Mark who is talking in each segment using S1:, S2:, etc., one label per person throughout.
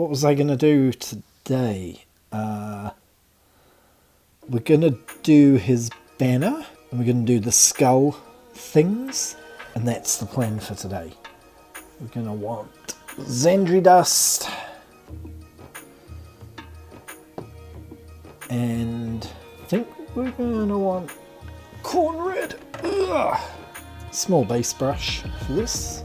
S1: what was I going to do today? We're going to do his banner, and we're going to do the skull things, and that's the plan for today. We're going to want Zhandri Dust, and I think we're going to want Khorne Red. Ugh. Small base brush for this.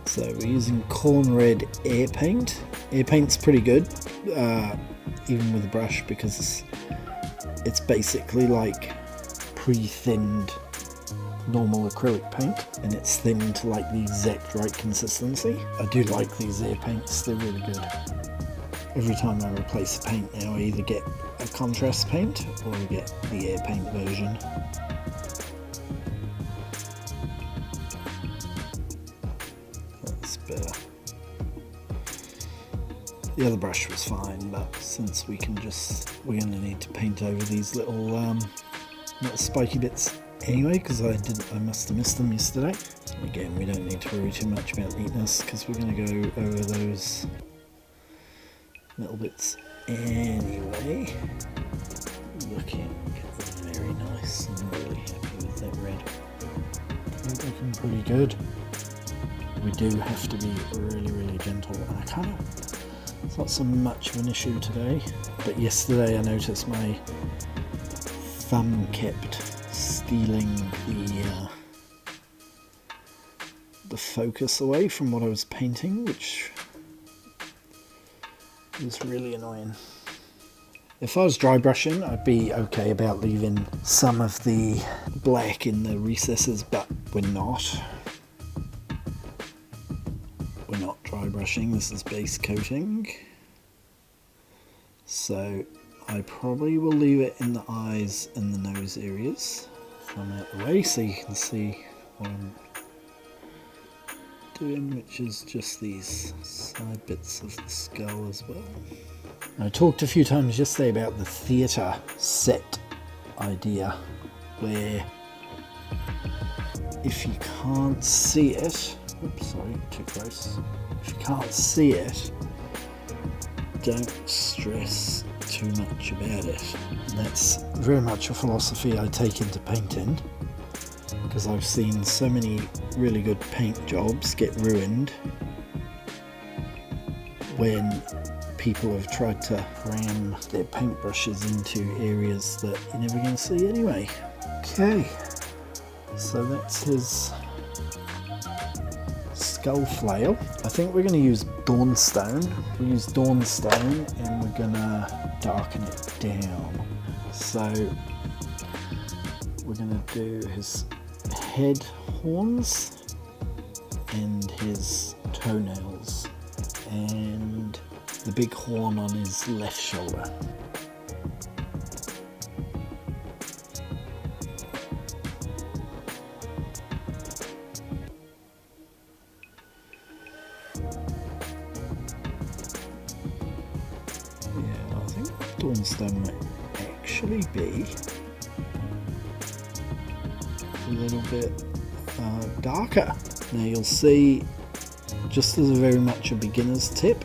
S1: So we're using Khorne Red Air paint. Air paint's pretty good, even with a brush, because it's basically like pre-thinned normal acrylic paint, and it's thinned to like the exact right consistency. I do like these air paints, they're really good. Every time I replace a paint now, I either get a contrast paint or I get the air paint version. Better. The other brush was fine, but since we're going to need to paint over these little spiky bits anyway, because I must have missed them yesterday. Again, we don't need to worry too much about neatness because we're going to go over those little bits anyway. Looking very nice. I'm really happy with that red. Looking pretty good. We do have to be really gentle, and it's not so much of an issue today, but yesterday I noticed my thumb kept stealing the focus away from what I was painting, which was really annoying. If I was dry brushing, I'd be okay about leaving some of the black in the recesses, but we're not. We're not dry brushing, this is base coating. So I probably will leave it in the eyes and the nose areas from out the way so you can see what I'm doing, which is just these side bits of the skull as well. I talked a few times yesterday about the theatre set idea, where if you can't see it, oops, sorry, too close. If you can't see it, don't stress too much about it. And that's very much a philosophy I take into painting, because I've seen so many really good paint jobs get ruined when people have tried to ram their paintbrushes into areas that you're never going to see anyway. Okay, so that's his skull flail. I think we're going to use Dawnstone. We'll use Dawnstone and we're going to darken it down. So we're going to do his head horns and his toenails and the big horn on his left shoulder. Yeah, I think Dawnstone might actually be a little bit darker. Now you'll see, just as a very much a beginner's tip,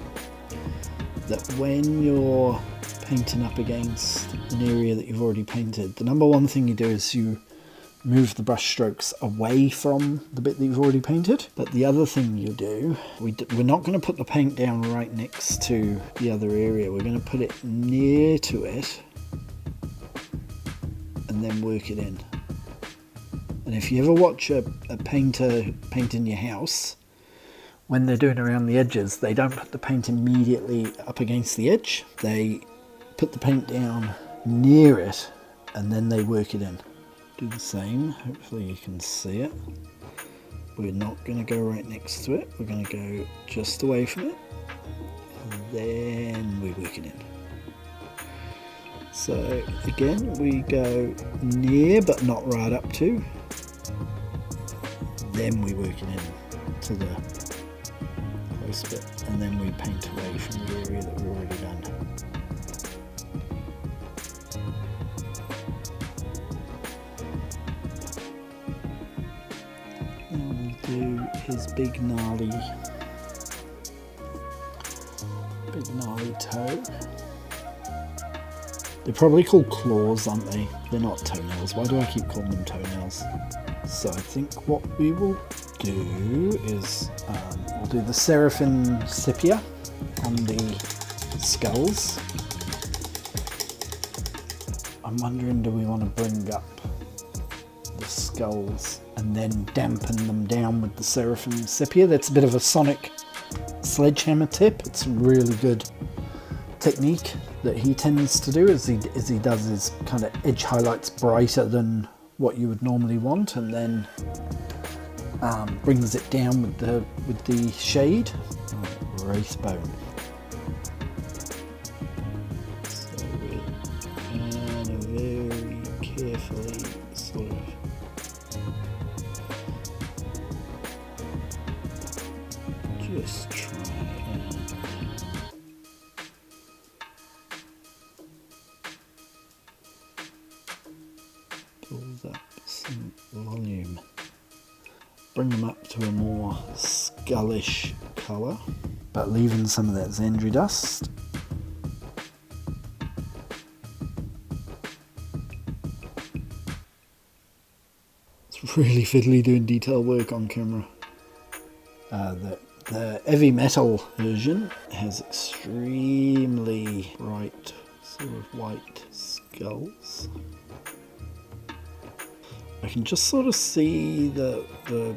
S1: that when you're painting up against an area that you've already painted, the number one thing you do is you move the brush strokes away from the bit that you've already painted. But the other thing you do, we're not going to put the paint down right next to the other area. We're going to put it near to it and then work it in. And if you ever watch a painter painting your house, when they're doing around the edges, they don't put the paint immediately up against the edge. They put the paint down near it and then they work it in. Do the same, hopefully you can see it. We're not going to go right next to it, we're going to go just away from it and then we work it in. So again, we go near but not right up to, then we work it in to the close bit, and then we paint away from the area that we've already done. his big gnarly toe. They're probably called claws, aren't they? They're not toenails. Why do I keep calling them toenails? So I think what we will do is we'll do the Seraphim Sepia on the skulls. I'm wondering, do we want to bring up the skulls and then dampen them down with the Seraphim Sepia? That's a bit of a sonic sledgehammer tip. It's a really good technique that he tends to do as he does his kind of edge highlights brighter than what you would normally want, and then brings it down with the shade. Wraithbone. So we're kind of very carefully sort of just try and build up some volume. Bring them up to a more skullish colour, but leaving some of that Zhandri Dust. It's really fiddly doing detail work on camera. The heavy metal version has extremely bright sort of white skulls. I can just sort of see the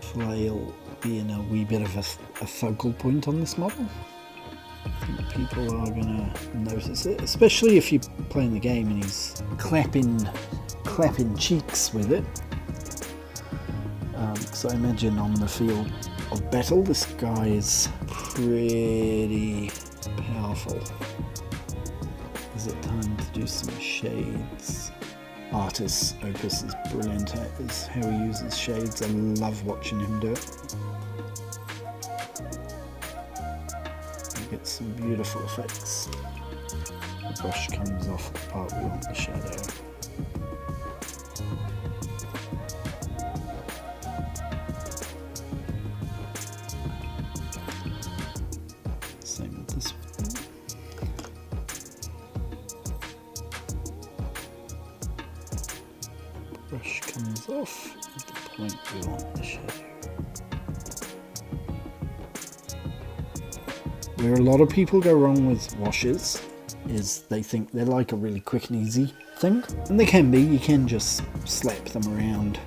S1: flail being a wee bit of a focal point on this model. I think people are going to notice it, especially if you're playing the game and he's clapping cheeks with it. So I imagine on the field of battle, this guy is pretty powerful. Is it time to do some shades? Artist's Opus is brilliant at is how he uses shades. I love watching him do it. You get some beautiful effects. The brush comes off the part we want the shadow. Same with this one. Brush comes off at the point we want the shadow. Where a lot of people go wrong with washes is they think they're like a really quick and easy thing. And they can be, you can just slap them around,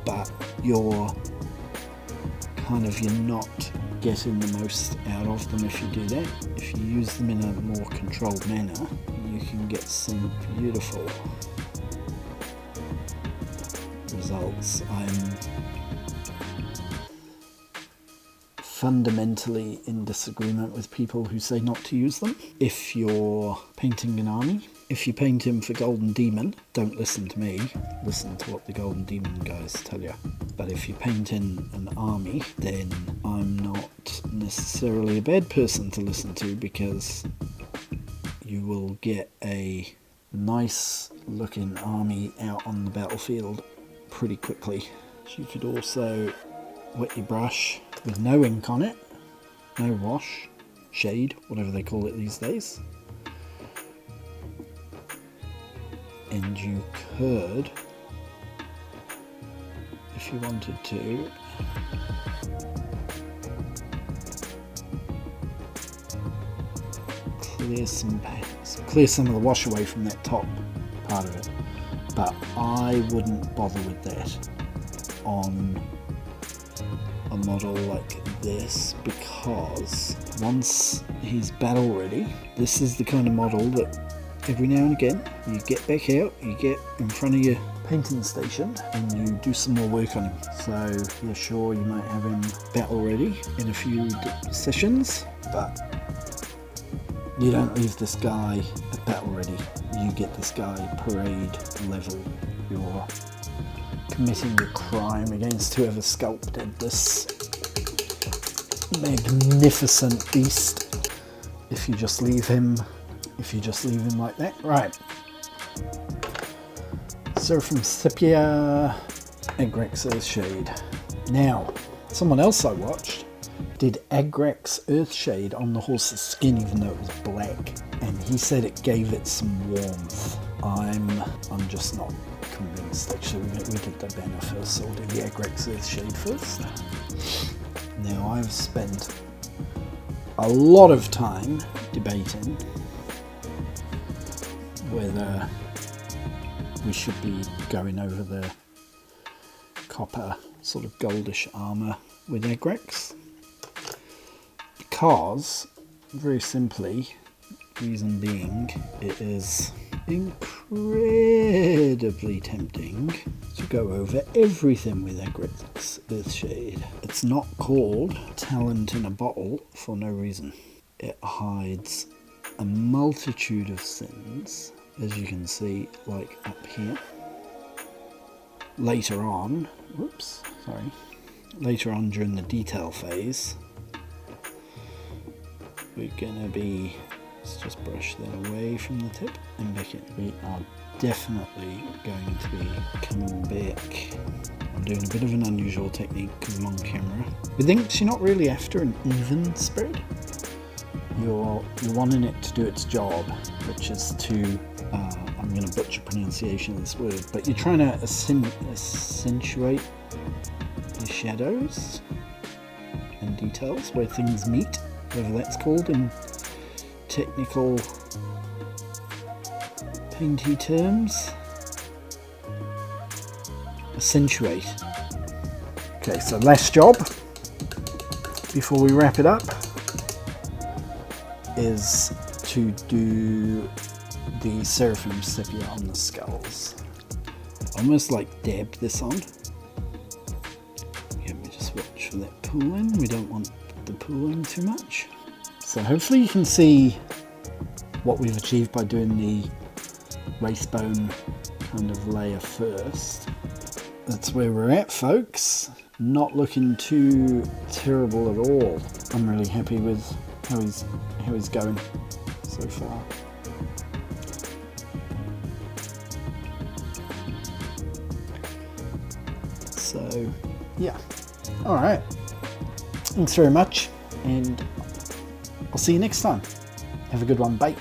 S1: but you're not getting the most out of them if you do that. If you use them in a more controlled manner, you can get some beautiful results. I'm fundamentally in disagreement with people who say not to use them. If you're painting an army, if you paint him for Golden Demon, don't listen to me, listen to what the Golden Demon guys tell you. But if you paint in an army, then I'm not necessarily a bad person to listen to, because you will get a nice looking army out on the battlefield pretty quickly. You could also wet your brush with no ink on it, no wash, shade, whatever they call it these days. And you could, if you wanted to, clear some of the wash away from that top part of it. But I wouldn't bother with that on a model like this, because once he's battle ready, this is the kind of model that every now and again you get back out, you get in front of your painting station and you do some more work on him. So you're sure you might have him battle ready in a few sessions, but you don't leave this guy at battle ready. You get this guy parade level. You're committing a crime against whoever sculpted this magnificent beast if you just leave him like that. Right. Seraphim Sepia, Agrex's shade. Now, Someone else I watched did Agrex Earthshade on the horse's skin even though it was black, and he said it gave it some warmth. I'm just not convinced. Actually, we did the banner first, so we'll do the Agrex Earthshade first. Now, I've spent a lot of time debating whether we should be going over the copper sort of goldish armour with Agrex, because very simply, reason being, it is incredibly tempting to go over everything with Agrex Earthshade. It's not called talent in a bottle for no reason. It hides a multitude of sins, as you can see, like up here. Later on during the detail phase, we're gonna be, let's just brush that away from the tip and back in. We are definitely going to be coming back. I'm doing a bit of an unusual technique because I'm on camera. With inks, you're not really after an even spread. You're wanting it to do its job, which is to, I'm going to butcher pronunciation of this word, but you're trying to accentuate the shadows and details where things meet, whatever that's called in technical painty terms. Accentuate. Okay, so last job before we wrap it up is to do the Seraphim Sepia on the skulls. Almost like dab this on. Let me just watch for that pooling. We don't want the pooling too much. So hopefully you can see what we've achieved by doing the Wraithbone kind of layer first. That's where we're at, folks. Not looking too terrible at all. I'm really happy with how he's going so far. So yeah, all right, thanks very much, and I'll see you next time. Have a good one. Bye.